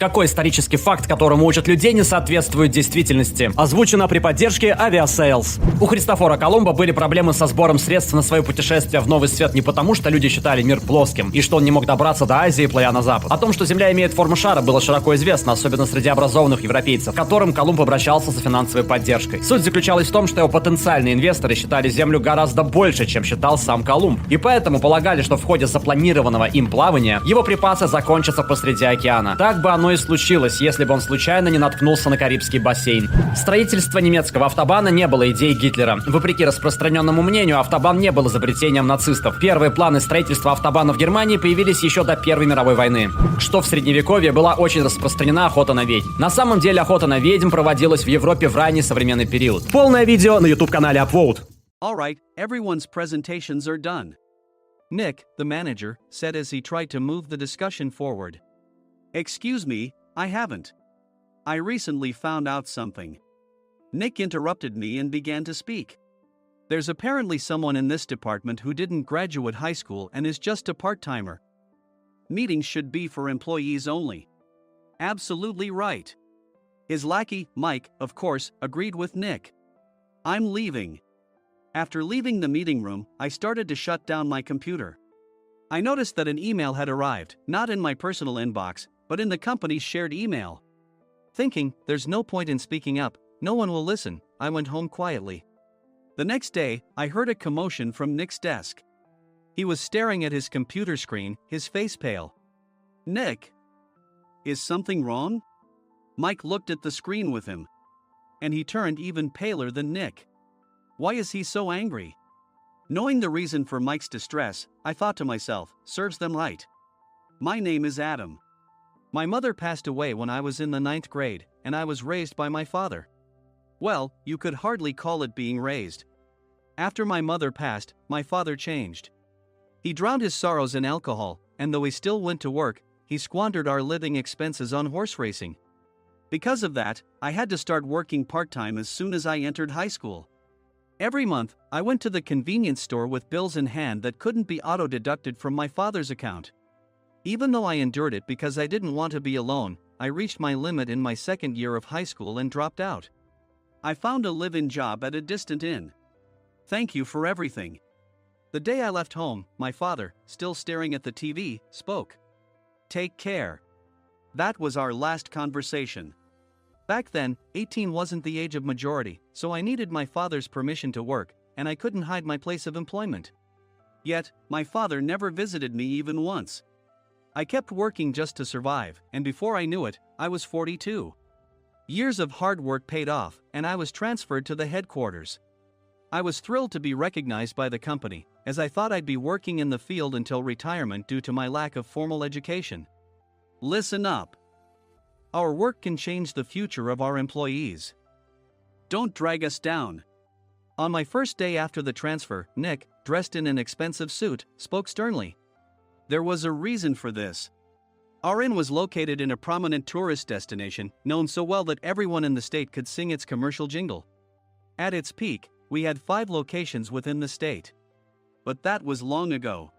Какой исторический факт, которому учат людей, не соответствует действительности? Озвучено при поддержке Авиасейлс. У Христофора Колумба были проблемы со сбором средств на свое путешествие в Новый Свет не потому, что люди считали мир плоским и что он не мог добраться до Азии, плывя на запад. О том, что Земля имеет форму шара, было широко известно, особенно среди образованных европейцев, к которым Колумб обращался за финансовой поддержкой. Суть заключалась в том, что его потенциальные инвесторы считали Землю гораздо больше, чем считал сам Колумб, и поэтому полагали, что в ходе запланированного им плавания его припасы закончатся посреди океана. Так бы оно и случилось, если бы он случайно не наткнулся на Карибский бассейн. Строительство немецкого автобана не было идеей Гитлера. Вопреки распространенному мнению, автобан не был изобретением нацистов. Первые планы строительства автобана в Германии появились еще до Первой мировой войны. Что в Средневековье была очень распространена охота на ведьм. На самом деле охота на ведьм проводилась в Европе в ранний современный период. Полное видео на YouTube-канале апвоут. All right, everyone's presentations are done. Nick, the manager, said as he tried to move the discussion forward. Excuse me, I haven't. I recently found out something. Nick interrupted me and began to speak. There's apparently someone in this department who didn't graduate high school and is just a part-timer. Meetings should be for employees only. Absolutely right. His lackey, Mike, of course, agreed with Nick. I'm leaving. After leaving the meeting room, I started to shut down my computer. I noticed that an email had arrived, not in my personal inbox, but in the company's shared email. Thinking, there's no point in speaking up, no one will listen, I went home quietly. The next day, I heard a commotion from Nick's desk. He was staring at his computer screen, his face pale. Nick? Is something wrong? Mike looked at the screen with him. And he turned even paler than Nick. Why is he so angry? Knowing the reason for Mike's distress, I thought to myself, serves them right. My name is Adam. My mother passed away when I was in the 9th grade, and I was raised by my father. Well, you could hardly call it being raised. After my mother passed, my father changed. He drowned his sorrows in alcohol, and though he still went to work, he squandered our living expenses on horse racing. Because of that, I had to start working part-time as soon as I entered high school. Every month, I went to the convenience store with bills in hand that couldn't be auto-deducted from my father's account. Even though I endured it because I didn't want to be alone, I reached my limit in my second year of high school and dropped out. I found a live-in job at a distant inn. Thank you for everything. The day I left home, my father, still staring at the TV, spoke. Take care. That was our last conversation. Back then, 18 wasn't the age of majority, so I needed my father's permission to work, and I couldn't hide my place of employment. Yet, my father never visited me even once. I kept working just to survive, and before I knew it, I was 42. Years of hard work paid off, and I was transferred to the headquarters. I was thrilled to be recognized by the company, as I thought I'd be working in the field until retirement due to my lack of formal education. Listen up. Our work can change the future of our employees. Don't drag us down. On my first day after the transfer, Nick, dressed in an expensive suit, spoke sternly. There was a reason for this. Our inn was located in a prominent tourist destination, known so well that everyone in the state could sing its commercial jingle. At its peak, we had 5 locations within the state. But that was long ago.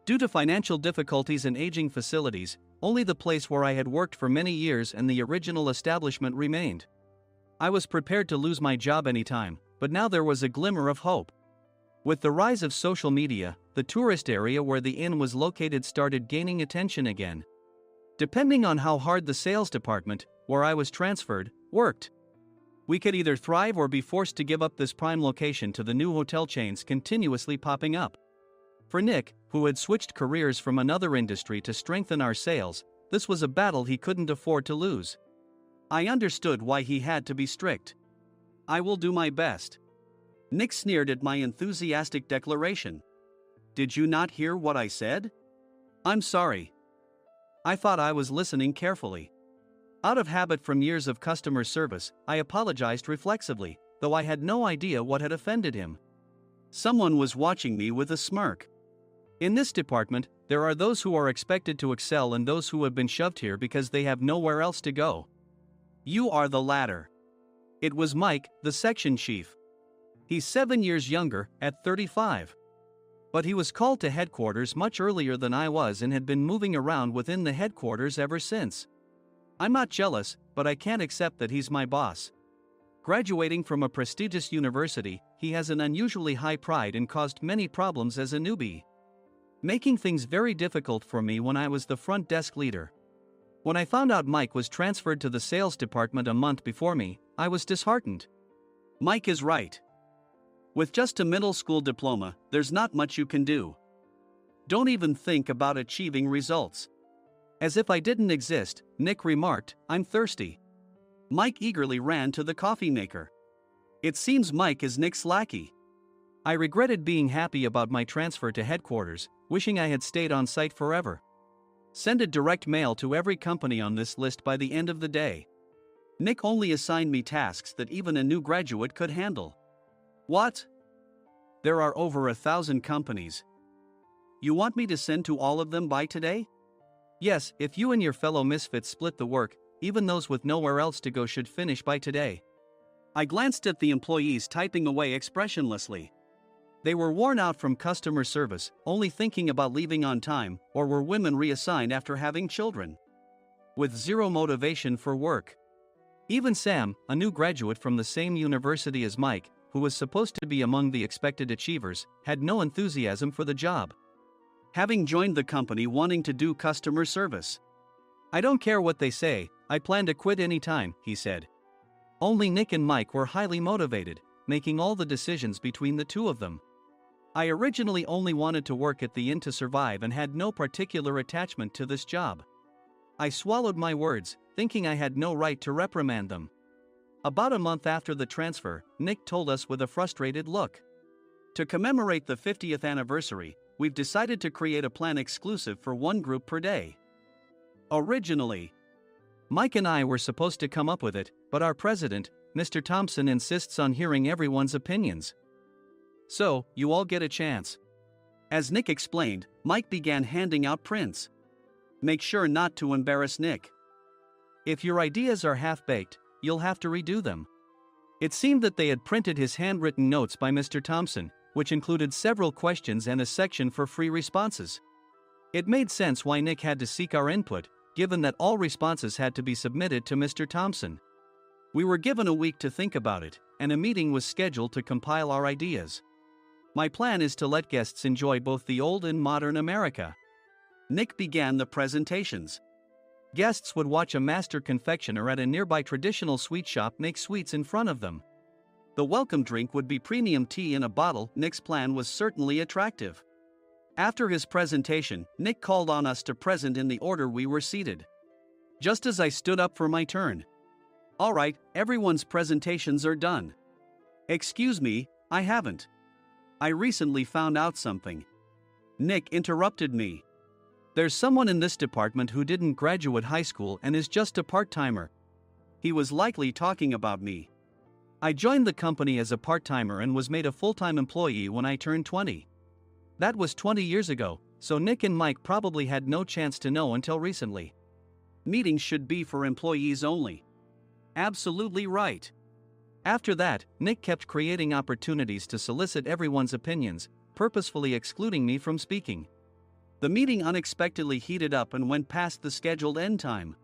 Due to financial difficulties and aging facilities, only the place where I had worked for many years and the original establishment remained. I was prepared to lose my job anytime, but now there was a glimmer of hope. With the rise of social media, the tourist area where the inn was located started gaining attention again. Depending on how hard the sales department, where I was transferred, worked, we could either thrive or be forced to give up this prime location to the new hotel chains continuously popping up. For Nick, who had switched careers from another industry to strengthen our sales, this was a battle he couldn't afford to lose. I understood why he had to be strict. I will do my best. Nick sneered at my enthusiastic declaration. Did you not hear what I said? I'm sorry. I thought I was listening carefully. Out of habit from years of customer service, I apologized reflexively, though I had no idea what had offended him. Someone was watching me with a smirk. In this department, there are those who are expected to excel and those who have been shoved here because they have nowhere else to go. You are the latter. It was Mike, the section chief. He's 7 years younger, at 35. But he was called to headquarters much earlier than I was and had been moving around within the headquarters ever since. I'm not jealous, but I can't accept that he's my boss. Graduating from a prestigious university, he has an unusually high pride and caused many problems as a newbie, making things very difficult for me when I was the front desk leader. When I found out Mike was transferred to the sales department a month before me, I was disheartened. Mike is right. With just a middle school diploma, there's not much you can do. Don't even think about achieving results. As if I didn't exist, Nick remarked, I'm thirsty. Mike eagerly ran to the coffee maker. It seems Mike is Nick's lackey. I regretted being happy about my transfer to headquarters, wishing I had stayed on site forever. Send a direct mail to every company on this list by the end of the day. Nick only assigned me tasks that even a new graduate could handle. What? There are over 1,000 companies. You want me to send to all of them by today? Yes, if you and your fellow misfits split the work, even those with nowhere else to go should finish by today. I glanced at the employees typing away expressionlessly. They were worn out from customer service, only thinking about leaving on time, or were women reassigned after having children, with zero motivation for work. Even Sam, a new graduate from the same university as Mike, who was supposed to be among the expected achievers, had no enthusiasm for the job, having joined the company wanting to do customer service. I don't care what they say, I plan to quit anytime, he said. Only Nick and Mike were highly motivated, making all the decisions between the two of them. I originally only wanted to work at the inn to survive and had no particular attachment to this job. I swallowed my words, thinking I had no right to reprimand them. About a month after the transfer, Nick told us with a frustrated look. To commemorate the 50th anniversary, we've decided to create a plan exclusive for one group per day. Originally, Mike and I were supposed to come up with it, but our president, Mr. Thompson, insists on hearing everyone's opinions. So, you all get a chance. As Nick explained, Mike began handing out prints. Make sure not to embarrass Nick. If your ideas are half-baked, you'll have to redo them. It seemed that they had printed his handwritten notes by Mr. Thompson, which included several questions and a section for free responses. It made sense why Nick had to seek our input, given that all responses had to be submitted to Mr. Thompson. We were given a week to think about it, and a meeting was scheduled to compile our ideas. My plan is to let guests enjoy both the old and modern America. Nick began the presentations. Guests would watch a master confectioner at a nearby traditional sweet shop make sweets in front of them. The welcome drink would be premium tea in a bottle. Nick's plan was certainly attractive. After his presentation, Nick called on us to present in the order we were seated. Just as I stood up for my turn. All right, everyone's presentations are done. Excuse me, I haven't. I recently found out something. Nick interrupted me. There's someone in this department who didn't graduate high school and is just a part-timer. He was likely talking about me. I joined the company as a part-timer and was made a full-time employee when I turned 20. That was 20 years ago, so Nick and Mike probably had no chance to know until recently. Meetings should be for employees only. Absolutely right. After that, Nick kept creating opportunities to solicit everyone's opinions, purposefully excluding me from speaking. The meeting unexpectedly heated up and went past the scheduled end time.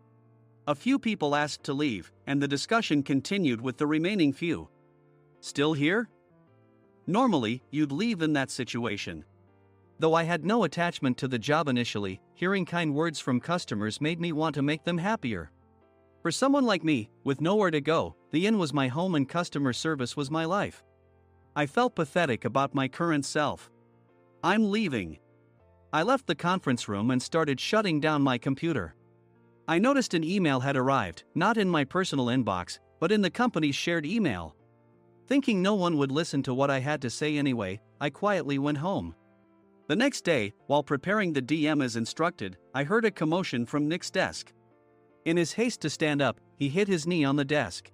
A few people asked to leave, and the discussion continued with the remaining few. Still here? Normally, you'd leave in that situation. Though I had no attachment to the job initially, hearing kind words from customers made me want to make them happier. For someone like me, with nowhere to go, the inn was my home and customer service was my life. I felt pathetic about my current self. I'm leaving. I left the conference room and started shutting down my computer. I noticed an email had arrived, not in my personal inbox, but in the company's shared email. Thinking no one would listen to what I had to say anyway, I quietly went home. The next day, while preparing the DM as instructed, I heard a commotion from Nick's desk. In his haste to stand up, he hit his knee on the desk.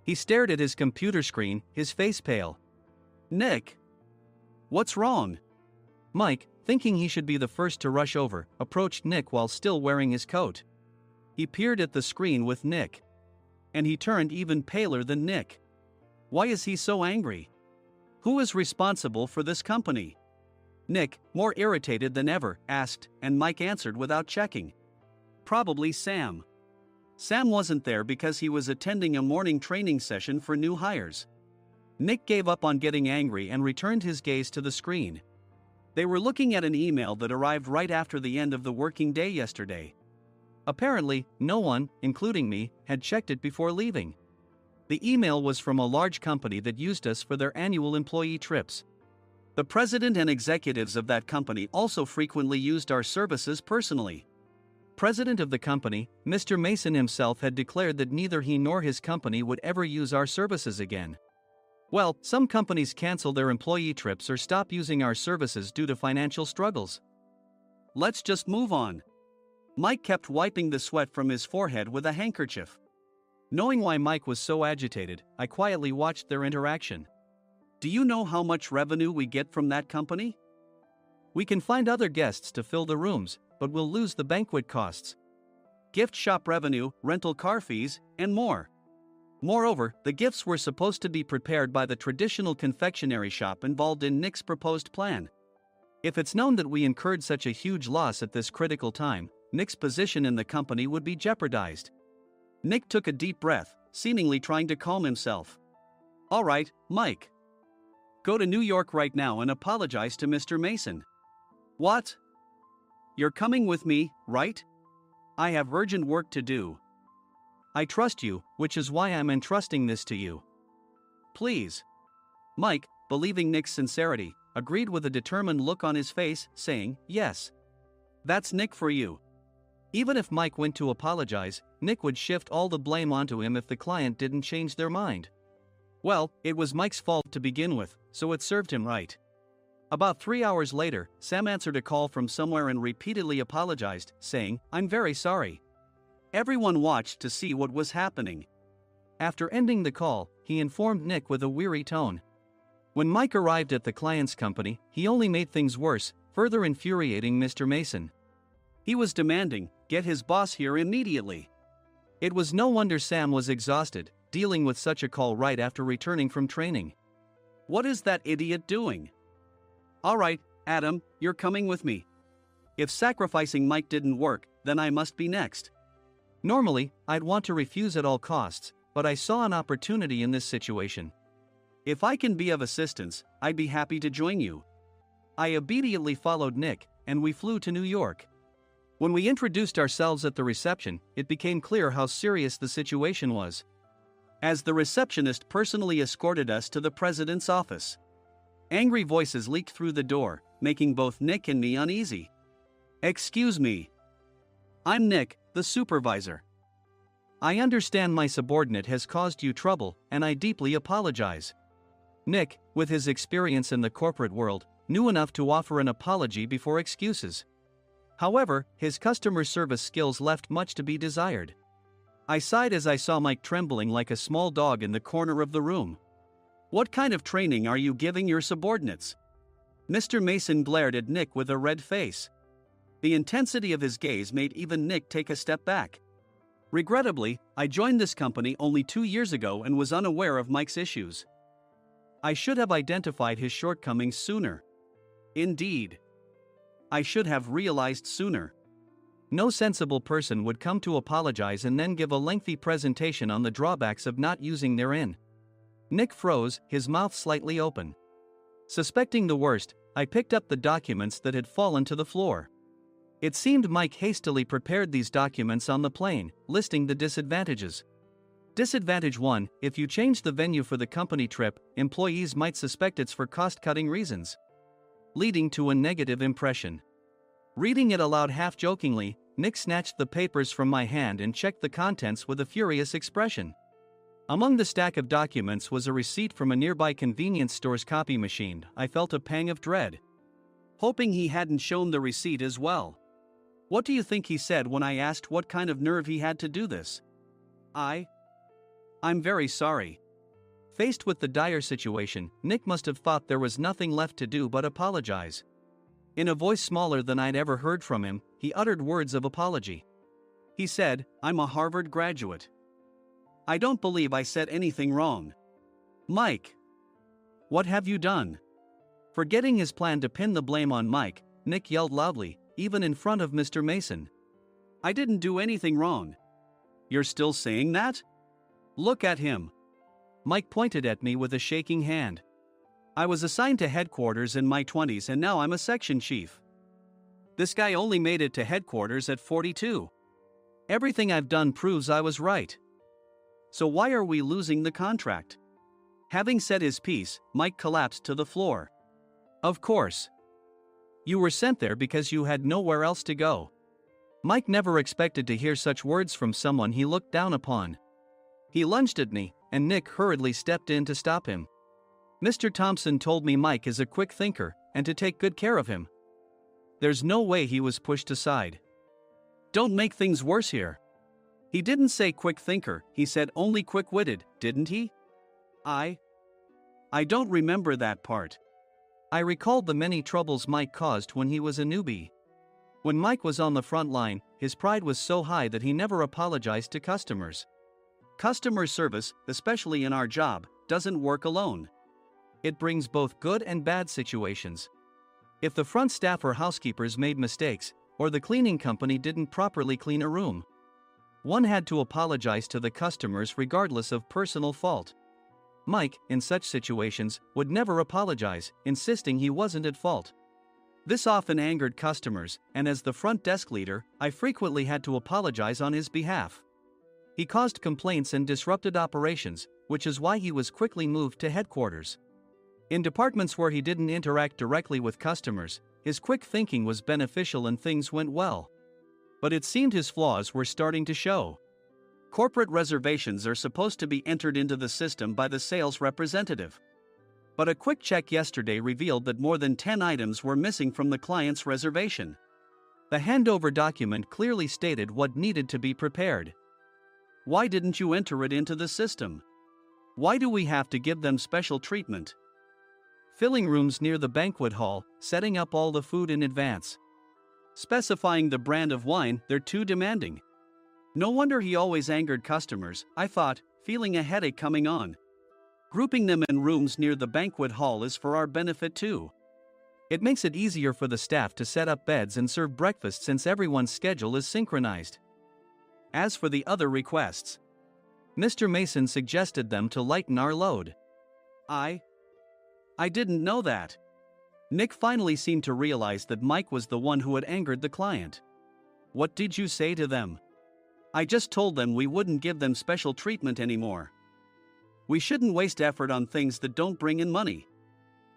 He stared at his computer screen, his face pale. Nick! What's wrong? Mike, thinking he should be the first to rush over, approached Nick while still wearing his coat. He peered at the screen with Nick. And he turned even paler than Nick. Why is he so angry? Who is responsible for this company? Nick, more irritated than ever, asked, and Mike answered without checking. Probably Sam. Sam wasn't there because he was attending a morning training session for new hires. Nick gave up on getting angry and returned his gaze to the screen. They were looking at an email that arrived right after the end of the working day yesterday. Apparently, no one, including me, had checked it before leaving. The email was from a large company that used us for their annual employee trips. The president and executives of that company also frequently used our services personally. President of the company, Mr. Mason himself, had declared that neither he nor his company would ever use our services again. Well, some companies cancel their employee trips or stop using our services due to financial struggles. Let's just move on. Mike kept wiping the sweat from his forehead with a handkerchief. Knowing why Mike was so agitated, I quietly watched their interaction. Do you know how much revenue we get from that company? We can find other guests to fill the rooms, but we'll lose the banquet costs, gift shop revenue, rental car fees, and more. Moreover, the gifts were supposed to be prepared by the traditional confectionery shop involved in Nick's proposed plan. If it's known that we incurred such a huge loss at this critical time, Nick's position in the company would be jeopardized. Nick took a deep breath, seemingly trying to calm himself. All right, Mike. Go to New York right now and apologize to Mr. Mason. What? You're coming with me, right? I have urgent work to do. I trust you, which is why I'm entrusting this to you. Please. Mike, believing Nick's sincerity, agreed with a determined look on his face, saying, yes. That's Nick for you. Even if Mike went to apologize, Nick would shift all the blame onto him if the client didn't change their mind. Well, it was Mike's fault to begin with, so it served him right. About 3 hours later, Sam answered a call from somewhere and repeatedly apologized, saying, I'm very sorry. Everyone watched to see what was happening. After ending the call, he informed Nick with a weary tone. When Mike arrived at the client's company, he only made things worse, further infuriating Mr. Mason. He was demanding, get his boss here immediately. It was no wonder Sam was exhausted, dealing with such a call right after returning from training. What is that idiot doing? All right, Adam, you're coming with me. If sacrificing Mike didn't work, then I must be next. Normally, I'd want to refuse at all costs, but I saw an opportunity in this situation. If I can be of assistance, I'd be happy to join you. I immediately followed Nick, and we flew to New York. When we introduced ourselves at the reception, it became clear how serious the situation was, as the receptionist personally escorted us to the president's office. Angry voices leaked through the door, making both Nick and me uneasy. Excuse me. I'm Nick, the supervisor. I understand my subordinate has caused you trouble, and I deeply apologize. Nick, with his experience in the corporate world, knew enough to offer an apology before excuses. However, his customer service skills left much to be desired. I sighed as I saw Mike trembling like a small dog in the corner of the room. What kind of training are you giving your subordinates? Mr. Mason glared at Nick with a red face. The intensity of his gaze made even Nick take a step back. Regrettably, I joined this company only 2 years ago and was unaware of Mike's issues. I should have identified his shortcomings sooner. Indeed. I should have realized sooner. No sensible person would come to apologize and then give a lengthy presentation on the drawbacks of not using their in. Nick froze, his mouth slightly open. Suspecting the worst, I picked up the documents that had fallen to the floor. It seemed Mike hastily prepared these documents on the plane, listing the disadvantages. Disadvantage 1: if you change the venue for the company trip, employees might suspect it's for cost-cutting reasons, leading to a negative impression. Reading it aloud half-jokingly, Nick snatched the papers from my hand and checked the contents with a furious expression. Among the stack of documents was a receipt from a nearby convenience store's copy machine. I felt a pang of dread, hoping he hadn't shown the receipt as well. What do you think he said when I asked what kind of nerve he had to do this? I'm very sorry. Faced with the dire situation, Nick must have thought there was nothing left to do but apologize. In a voice smaller than I'd ever heard from him, he uttered words of apology. He said, I'm a Harvard graduate. I don't believe I said anything wrong. Mike! What have you done? Forgetting his plan to pin the blame on Mike, Nick yelled loudly, even in front of Mr. Mason. I didn't do anything wrong. You're still saying that? Look at him. Mike pointed at me with a shaking hand. I was assigned to headquarters in my 20s and now I'm a section chief. This guy only made it to headquarters at 42. Everything I've done proves I was right. So why are we losing the contract? Having said his piece, Mike collapsed to the floor. Of course. You were sent there because you had nowhere else to go. Mike never expected to hear such words from someone he looked down upon. He lunged at me, and Nick hurriedly stepped in to stop him. Mr. Thompson told me Mike is a quick thinker, and to take good care of him. There's no way he was pushed aside. Don't make things worse here. He didn't say quick thinker, he said only quick-witted, didn't he? I don't remember that part. I recalled the many troubles Mike caused when he was a newbie. When Mike was on the front line, his pride was so high that he never apologized to customers. Customer service, especially in our job, doesn't work alone. It brings both good and bad situations. If the front staff or housekeepers made mistakes, or the cleaning company didn't properly clean a room, one had to apologize to the customers regardless of personal fault. Mike, in such situations, would never apologize, insisting he wasn't at fault. This often angered customers, and as the front desk leader, I frequently had to apologize on his behalf. He caused complaints and disrupted operations, which is why he was quickly moved to headquarters. In departments where he didn't interact directly with customers, his quick thinking was beneficial and things went well. But it seemed his flaws were starting to show. Corporate reservations are supposed to be entered into the system by the sales representative. But a quick check yesterday revealed that more than 10 items were missing from the client's reservation. The handover document clearly stated what needed to be prepared. Why didn't you enter it into the system? Why do we have to give them special treatment? Filling rooms near the banquet hall, setting up all the food in advance. Specifying the brand of wine, they're too demanding. No wonder he always angered customers, I thought, feeling a headache coming on. Grouping them in rooms near the banquet hall is for our benefit too. It makes it easier for the staff to set up beds and serve breakfast since everyone's schedule is synchronized. As for the other requests, Mr. Mason suggested them to lighten our load. I didn't know that. Nick finally seemed to realize that Mike was the one who had angered the client. What did you say to them? I just told them we wouldn't give them special treatment anymore. We shouldn't waste effort on things that don't bring in money.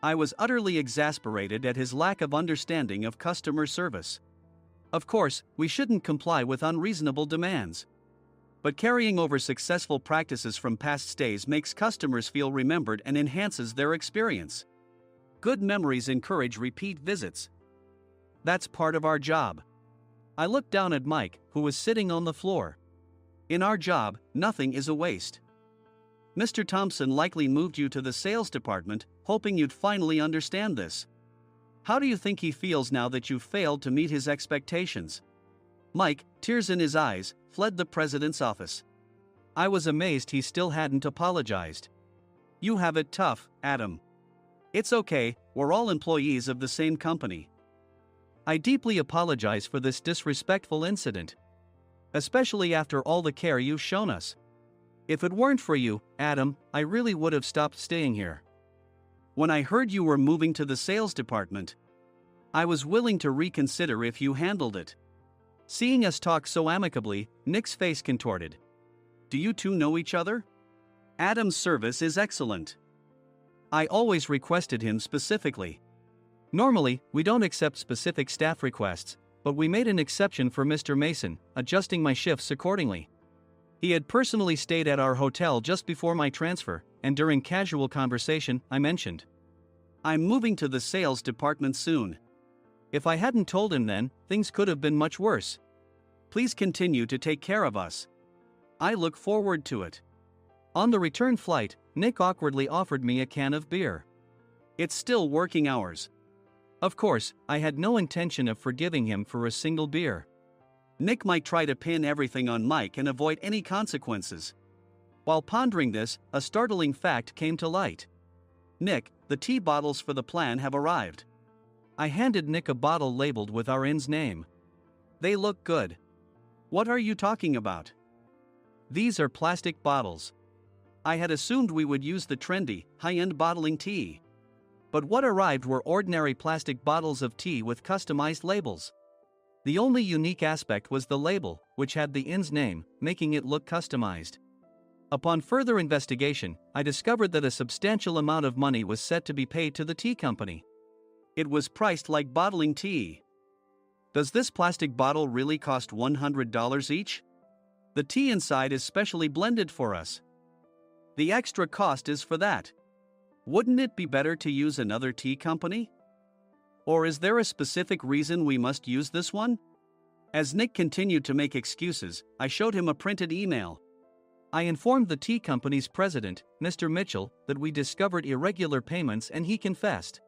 I was utterly exasperated at his lack of understanding of customer service. Of course, we shouldn't comply with unreasonable demands. But carrying over successful practices from past stays makes customers feel remembered and enhances their experience. Good memories encourage repeat visits. That's part of our job. I looked down at Mike, who was sitting on the floor. In our job, nothing is a waste. Mr. Thompson likely moved you to the sales department, hoping you'd finally understand this. How do you think he feels now that you failed to meet his expectations? Mike, tears in his eyes, fled the president's office. I was amazed he still hadn't apologized. You have it tough, Adam. It's okay, we're all employees of the same company. I deeply apologize for this disrespectful incident. Especially after all the care you've shown us. If it weren't for you, Adam, I really would have stopped staying here. When I heard you were moving to the sales department, I was willing to reconsider if you handled it. Seeing us talk so amicably, Nick's face contorted. Do you two know each other? Adam's service is excellent. I always requested him specifically. Normally, we don't accept specific staff requests, but we made an exception for Mr. Mason, adjusting my shifts accordingly. He had personally stayed at our hotel just before my transfer, and during casual conversation, I mentioned, I'm moving to the sales department soon. If I hadn't told him then, things could have been much worse. Please continue to take care of us. I look forward to it. On the return flight, Nick awkwardly offered me a can of beer. It's still working hours. Of course, I had no intention of forgiving him for a single beer. Nick might try to pin everything on Mike and avoid any consequences. While pondering this, a startling fact came to light. Nick, the tea bottles for the plan have arrived. I handed Nick a bottle labeled with our inn's name. They look good. What are you talking about? These are plastic bottles. I had assumed we would use the trendy, high-end bottling tea. But what arrived were ordinary plastic bottles of tea with customized labels. The only unique aspect was the label, which had the IN's name, making it look customized. Upon further investigation, I discovered that a substantial amount of money was set to be paid to the tea company. It was priced like bottling tea. Does this plastic bottle really cost $100 each? The tea inside is specially blended for us. The extra cost is for that. Wouldn't it be better to use another tea company? Or is there a specific reason we must use this one? As Nick continued to make excuses, I showed him a printed email. I informed the tea company's president, Mr. Mitchell, that we discovered irregular payments and he confessed.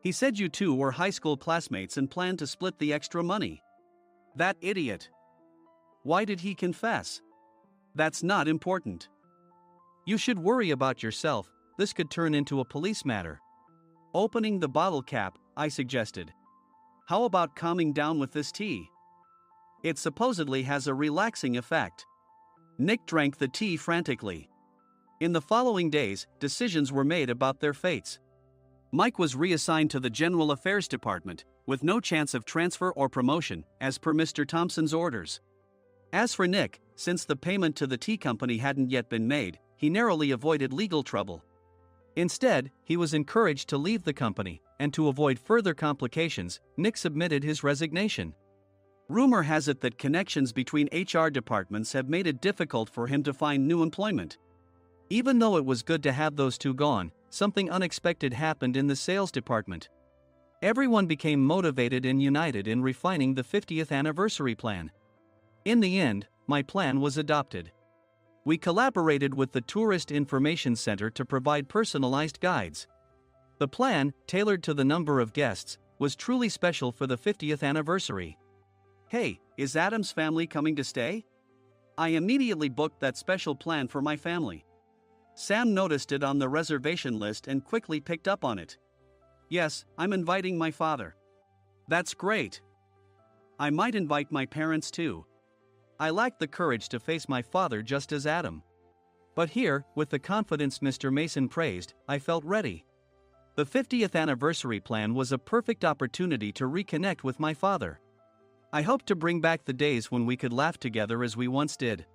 He said you two were high school classmates and planned to split the extra money. That idiot. Why did he confess? That's not important. You should worry about yourself, this could turn into a police matter. Opening the bottle cap, I suggested. How about calming down with this tea? It supposedly has a relaxing effect. Nick drank the tea frantically. In the following days, decisions were made about their fates. Mike was reassigned to the General Affairs Department, with no chance of transfer or promotion, as per Mr. Thompson's orders. As for Nick, since the payment to the tea company hadn't yet been made, he narrowly avoided legal trouble. Instead, he was encouraged to leave the company, and to avoid further complications, Nick submitted his resignation. Rumor has it that connections between HR departments have made it difficult for him to find new employment. Even though it was good to have those two gone, something unexpected happened in the sales department. Everyone became motivated and united in refining the 50th anniversary plan. In the end, my plan was adopted. We collaborated with the Tourist Information Center to provide personalized guides. The plan, tailored to the number of guests, was truly special for the 50th anniversary. Hey, is Adam's family coming to stay? I immediately booked that special plan for my family. Sam noticed it on the reservation list and quickly picked up on it. Yes, I'm inviting my father. That's great. I might invite my parents too. I lacked the courage to face my father just as Adam. But here, with the confidence Mr. Mason praised, I felt ready. The 50th anniversary plan was a perfect opportunity to reconnect with my father. I hoped to bring back the days when we could laugh together as we once did.